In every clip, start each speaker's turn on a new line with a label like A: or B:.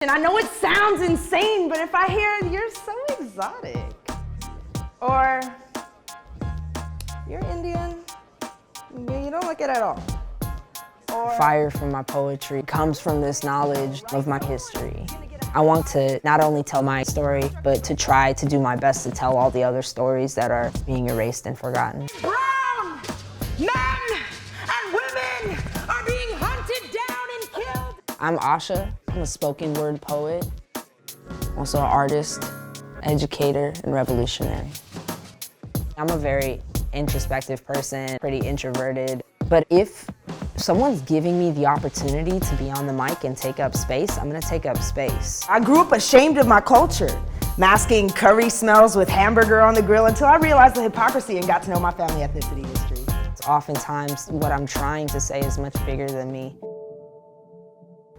A: And I know it sounds insane, but if I hear you're so exotic, or you're Indian, you don't look it at all. Or
B: fire from my poetry comes from this knowledge of my history. I want to not only tell my story, but to try to do my best to tell all the other stories that are being erased and forgotten.
A: brown men and women are being hunted down and killed.
B: I'm ASHA. I'm a spoken word poet, also an artist, educator, and revolutionary. I'm a very introspective person, pretty introverted, but if someone's giving me the opportunity to be on the mic and take up space, I'm gonna take up space.
A: I grew up ashamed of my culture, masking curry smells with hamburger on the grill until I realized the hypocrisy and got to know my family ethnicity history.
B: Oftentimes, what I'm trying to say is much bigger than me.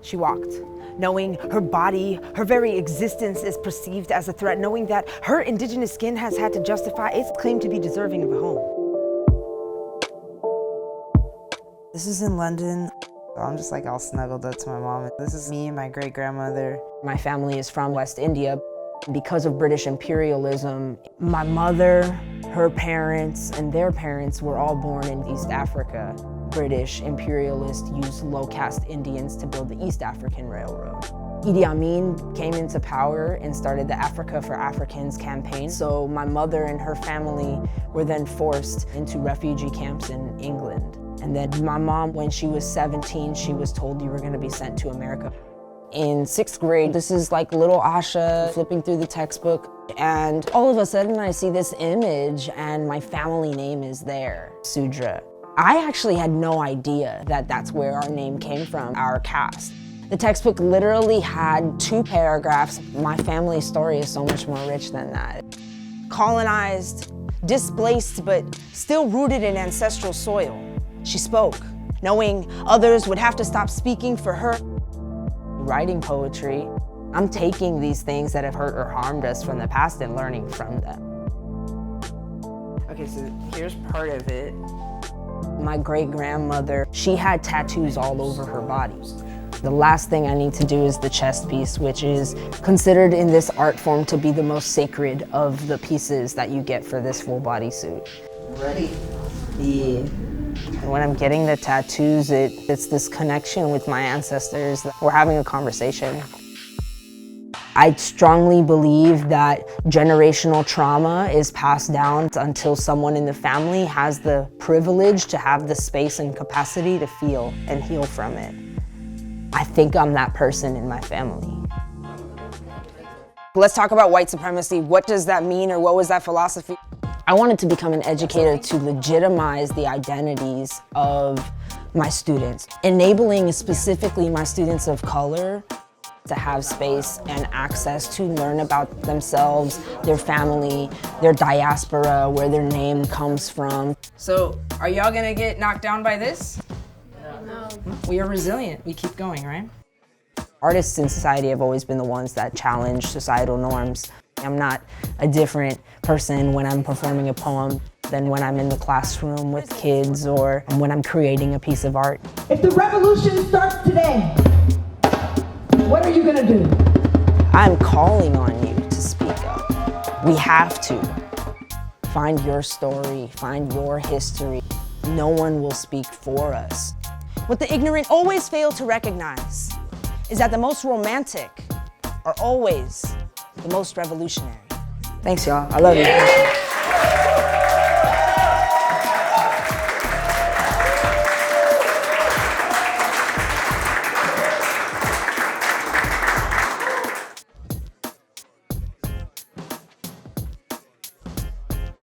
A: She walked, knowing her body, her very existence is perceived as a threat, knowing that her indigenous skin has had to justify its claim to be deserving of a home.
C: This is in London. I'm just like all snuggled up to my mom. This is me and my great-grandmother.
B: My family is from West India. Because of British imperialism, my mother, her parents, and their parents were all born in East Africa. British imperialists used low-caste Indians to build the East African Railroad. Idi Amin came into power and started the Africa for Africans campaign. So my mother and her family were then forced into refugee camps in England. And then my mom, when she was 17, she was told you were gonna be sent to America. In 6th grade, this is like little Asha flipping through the textbook, and all of a sudden I see this image and my family name is there, Sudra. I actually had no idea that that's where our name came from, our caste. The textbook literally had 2 paragraphs. My family story is so much more rich than that. Colonized, displaced, but still rooted in ancestral soil. She spoke, knowing others would have to stop speaking for her. Writing poetry, I'm taking these things that have hurt or harmed us from the past and learning from them.
C: Okay, so here's part of it.
B: My great-grandmother, she had tattoos all over her body. The last thing I need to do is the chest piece, which is considered in this art form to be the most sacred of the pieces that you get for this full body suit.
C: Ready? Yeah.
B: And when I'm getting the tattoos, it's this connection with my ancestors. We're having a conversation. I strongly believe that generational trauma is passed down until someone in the family has the privilege to have the space and capacity to feel and heal from it. I think I'm that person in my family. Let's talk about white supremacy. What does that mean, or what was that philosophy? I wanted to become an educator to legitimize the identities of my students, enabling specifically my students of color to have space and access to learn about themselves, their family, their diaspora, where their name comes from.
C: So, are y'all gonna get knocked down by this?
B: No.
C: We are resilient. We keep going, right?
B: Artists in society have always been the ones that challenge societal norms. I'm not a different person when I'm performing a poem than when I'm in the classroom with kids or when I'm creating a piece of art.
D: If the revolution starts today, what are you gonna do?
B: I'm calling on you to speak up. We have to. Find your story, find your history. No one will speak for us. What the ignorant always fail to recognize is that the most romantic are always the most revolutionary. Thanks, y'all. I love you.